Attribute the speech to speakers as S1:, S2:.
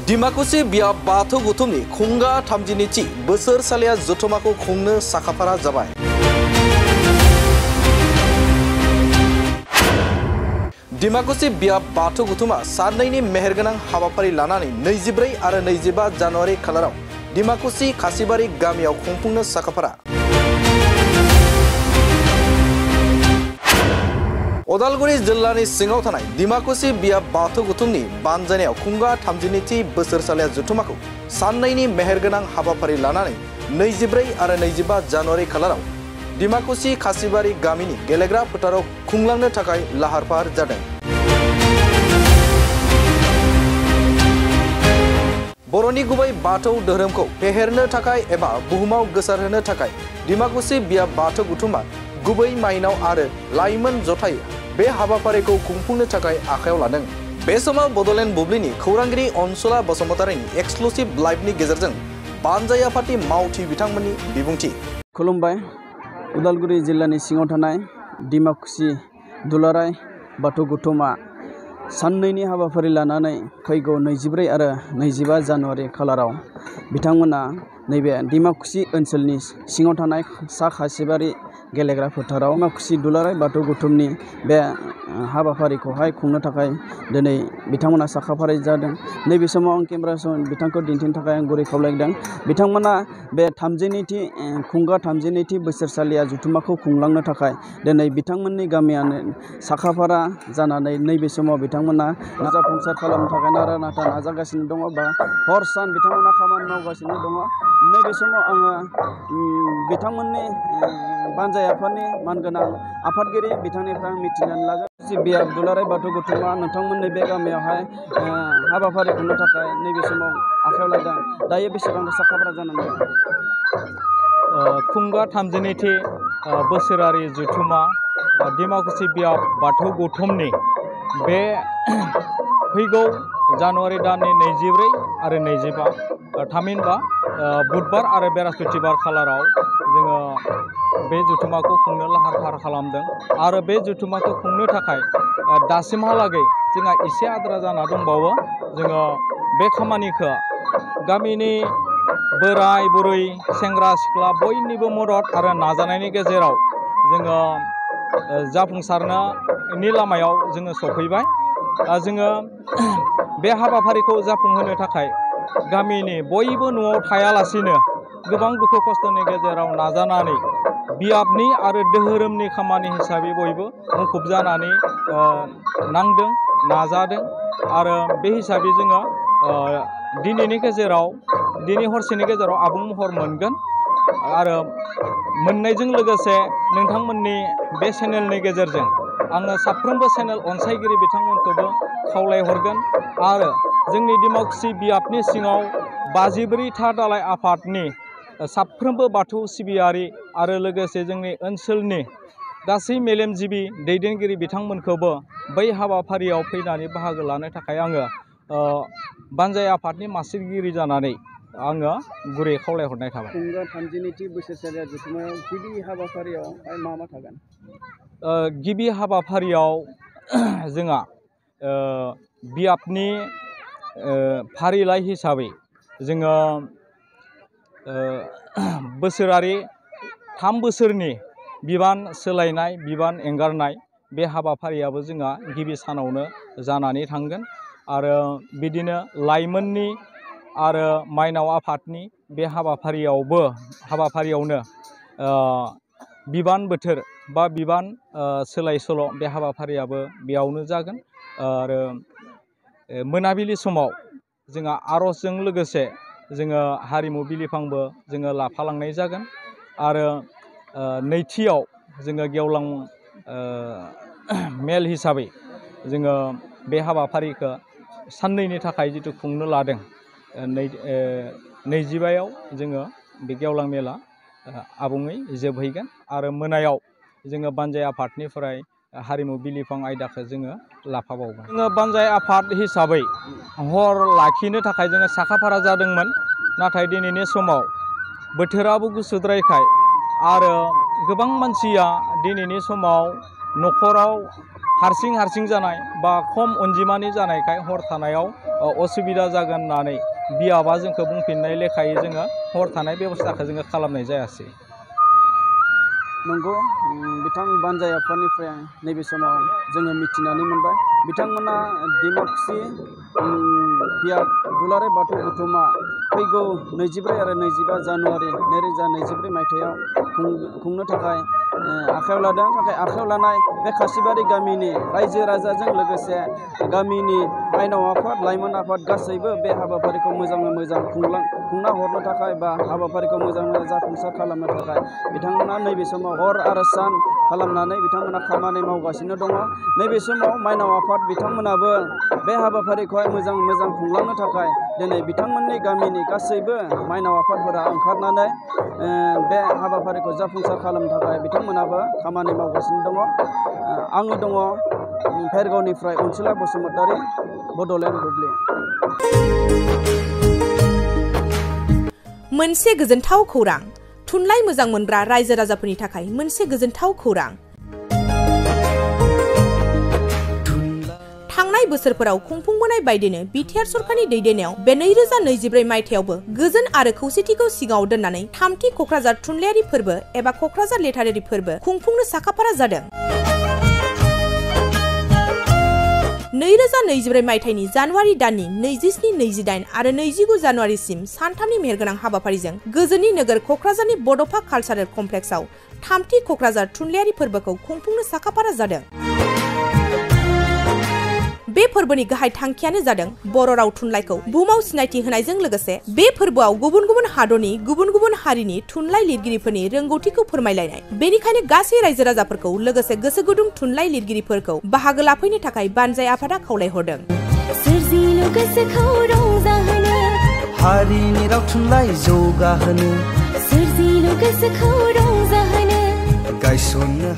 S1: दिमाकुसि बिया बाथौ गुथुमनि खुंगा 32 बोसोरसालिया जथुमाखौ खुंनो साखाफारा जाबाय। दिमाकुसि बिया बाथौ गुथुमा साननैनि मेहेरगोनां हाबाफारि लानानै 24 आरो 25 जानुवारि खालाराव दिमाकुसि खासिबारि गामियाव खुंफुंनो साखाफारा। उदालगुरि जिल्लानि सिङाव थानाय दिमाकुसि बिया बाथौ गुथुमनि बानजायनायाव खुंगा 32 बोसोरसालिया जथुमाखौ साननैनि मेहेरगोनां हाबाफारि लानानै 24 आरो 25 जानुवारि खालाराव दिमाकुसि खासिबारि गामिनि गेलेग्रा फोथाराव खुंलांनो थाखाय लाहार फाहार जादों। बर'नि गुबै बाथौ धोरोमखौ फेहेरनो थाखाय एबा बुहुमाव गोसारहोनो थाखाय दिमाकुसि बिया बाथौ गुथुमा गुबै माइनाव आरो लाइमोन जथाय बे हाबाफारिखौ खुंफुंनो थाखाय आखायाव लादों। बे समाव बड'लेण्ड बुब्लिनि खौरांगिरि अनसुला बसुमतारीनि एक्सक्लुसिव लाइभनि गेजेरजों बानजाय आफादनि मावथि बिथांमोननि बिबुंथि।
S2: खुलुमबाय। उदालगुरि जिल्लानि सिङाव थानाय दिमाकुसि दुलाराय बाथौ गुथुमा साननैनि हाबाफारि लानानै फैगौ 24 आरो 25 जानुवारि खालाराव बिथांमोना नैबे दिमाकुसि ओनसोलनि सिङाव थानाय सा खासिबारि गेलेग्रा फोथाराव दिमाकुसि दुलाराय बाथौ गुथुमनि बे हाबाफारिखौहाय खुंनो थाखाय दिनै बिथांमोना साखाफारि जादों। नैबे समाव आं केमेराजों बिथांखौ दिन्थिनो थाखाय आं गुरै खावलायदों। बिथांमोना बे खुंगा 32 बोसोरसालिया जथुमाखौ खुंलांनो थाखाय दिनै बिथांमोननि गामियानो साखाफारा जानानै नैबे समाव बिथांमोना जाफुंसार खालामनो थाखाय नारा नाथा नाजागासिनो दङ बा हर सान बिथांमोना खामानि मावगासिनो दङ। नैबे समाव आङो बिथांमोननि बानजाय आफादनि मानगोनां आफादगिरि बिथांनिफ्राय आं मिथिनानै लागोन। बिया दुलाराय बाथौ गुथुमा नोंथांमोननि बे गामियावहाय हाबाफारि खुंनो थाखाय नैबे समाव आखायाव लादों। दायो बेसेबां साखाफारा जानानै दङ?
S3: खुंगा 32 बोसोरारि जथुमा दिमाकुसि बिया बाथौ गुथुमनि बे फैगौ जानुवारि दाननि 24 आरो 25 थामहिनबा बुधबार आरो बृहस्पतिबार खालाराव जोङो बे जथुमाखौ खुंनो लाहार फाहार खालामदों आरो बे जथुमाखौ खुंनो थाखाय दासिमहालागै जोंहा एसे आद्रा जाना दंबावो। जोङो बे खामानिखौ गामिनि बोराय बुरै सेंग्रा सिख्ला बयनिबो मदद आरो नाजानायनि गेजेराव जोङो जाफुंसारनायनि लामायाव जोङो सफैबाय। जोङो बे हाबाफारिखौ जाफुंहोनो थाखाय गामिनि बयबो न'आव थायालासिनो गोबां दुखु खस्थ'नि गेजेराव नाजानानै बियाबनि आरो धोरोमनि खामानि हिसाबै बयबो मुखुब जानानै नांदों नाजादों आरो बे हिसाबै जोङो दिनै हरसेनि गेजेराव आबुं महर मोनगोन आरो मोननायजों लोगोसे नोंथांमोननि बे चेनेलनि गेजेरजों आङो साफ्रोमबो चेनेल अनसायगिरि बिथांमोनखौबो खावलायहरगोन आरो जोंनि दिमाकुसि बियाबनि सिङाव 54 दालाय आफादनि साफ्रोमबो बाथौ सिबियारि आरो लोगोसे जोंनि ओनसोलनि गासै मेलेमजिबि दैदेनगिरि बिथांमोनखौबो बै हाबाफारियाव फैनानै बाहागो लानो थाखाय आङो बानजाय आफादनि मासिगिरि जानानै आङो गुरै खावलायहरनाय थाबाय।
S2: खुंगा 32 बोसोरसालिया जथुमायाव गिबि हाबाफारियाव मा थागोन?
S3: गिबि हाबाफारियाव जोंहा बियाबनि फारिलाइ हिसाबै जोङो बोसोरारि 3 बोसोरनि बिबान सोलायनाय बिबान एंगारनाय बे हाबाफारियाबो जोंहा गिबि सानावनो जानानै थांगोन आरो बिदिनो लाइमोननि आरो माइनाव आफादनि बे हाबाफारियावनो बिबान बोथोर बा बिबान सोलाय सोल' बे हाबाफारियाबो बेयावनो जागोन आरो मोनाबिलि समाव जोंहा आर'जजों लोगोसे जोङो हारिमु बिलिफांबो जोङो लाफालांनाय जागोन आरो नैथियाव जोङो गेवलां मेल हिसाबै जोङो बे हाबाफारिखौ साननैनि थाखाय जिथु खुंनो लादों 25आव जोङो बे गेवलां मेला आबुङै जोबहैगोन आरो मोनायाव जोङो बानजाय आफादनिफ्राय हारिमु बिलिफां आयदाखौ जोङो लाफाबावगोन। जोङो बानजाय आफाद हिसाबै हर लाखिनो थाखाय जोङो साखाफारा जादोंमोन, नाथाय दिनैनि समाव बोथोराबो गुसुद्रायखाय आरो गोबां मानसिया दिनैनि समाव न'खराव हारसिं जानाय बा खम अनजिमानि जानायखाय हर थानायाव असुबिदा जागोन होननानै बियाबा जोंखौ बुंफिननाय लेखायै जोङो हर थानाय बेबस्थाखौ जोङो खालामनाय जायासै।
S2: नंगौ बिथां बानजाय आफादनिफ्राय नैबे समाव जोङो मिथिनानै मोनबाय बिथांमोना डिमाकुसि बियाब दुलाराय बाथौ गौथुमा फैगौ 24 आरो 25 जानुवारि 2024 मायथाइयाव खुंनो थाखाय आखायाव लादों। आखायाव लानाय बे खासिबारि गामिनि रायजो राजाजों लोगोसे गामिनि माइनाव आफाद लाइमोन आफाद गासैबो बे हाबाफारिखौ मोजाङै मोजां खुंना हरनो थाखाय बा हाबाफारिखौ मोजाङै जाफुंसार खालामनो थाखाय बिथांमोना नैबे समाव हर आरो सान खालामनानै बिथांमोना खामानि मावगासिनो दङ। नैबे समाव माइनाव आफाद बिथांमोनाबो बे हाबाफारिखौहाय मोजाङै मोजां खुंलांनो थाखाय दिनै बिथांमोननि गामिनि गासैबो माइनाव आफादफोरा ओंखारनानै बे हाबाफारिखौ जाफुंसार खालामनो थाखाय बिथांमोनाबो खामानि मावगासिनो दङ। आङो दङ भेरगावनिफ्राय अनसुला बसुमतारी, बड'लेण्ड बुब्लि।
S4: मोनसे गोजोनथाव खौरां, थुनलाइ मोजां मोनग्रा रायजो राजाफोरनि थाखाय मोनसे गोजोनथाव खौरां। थांनाय बोसोरफोराव खुंफुंबोनाय बायदिनो बिटिआर सरकारनि दैदेननायाव बे 2024 मायथाइयावबो गोजोन आरो खौसेथिखौ सिगाङाव दोननानै थामथि क'क्राझार थुनलाइयारि फोरबो एबा क'क्राझार लिटारेरि फोरबो खुंफुंनो साखाफारा जादों। 2024 मायथाइनि जानुवारि दाननि 27, 28 आरो 29 जानुवारिसिम सानथामनि मेहेरगोनां हाबाफारिजों गोजोननि नोगोर क'क्राझारनि बड'फा कालचारेल कमप्लेक्सआव थामथि क'क्राझार थुनलाइयारि फोरबोखौ खुंफुंनो साखाफारा जादों। बे फोरबोनि गाहाय थांखियानो जादों बर' राव थुनलाइखौ बुहुमाव सिनायथि होनायजों लोगोसे बे फोरबोआव गुबुन गुबुन हादरनि गुबुन गुबुन हारिनि थुनलाइ लिरगिरिफोरनि रोंगौथिखौ फोरमायलायनाय। बेनिखायनो गासै रायजो राजाफोरखौ लोगोसे गोसो गुदुं थुनलाइ लिरगिरिफोरखौ बाहागो लाफैनो थाखाय बानजाय आफादा खावलायहरदों।
S5: सोरजिलु गोसोखौ रंजाहोनो,
S6: हारिनि राव थुनलाइ जौगाहोनो,
S5: सोरजिलु गोसोखौ रंजाहोनो,
S6: गायसननो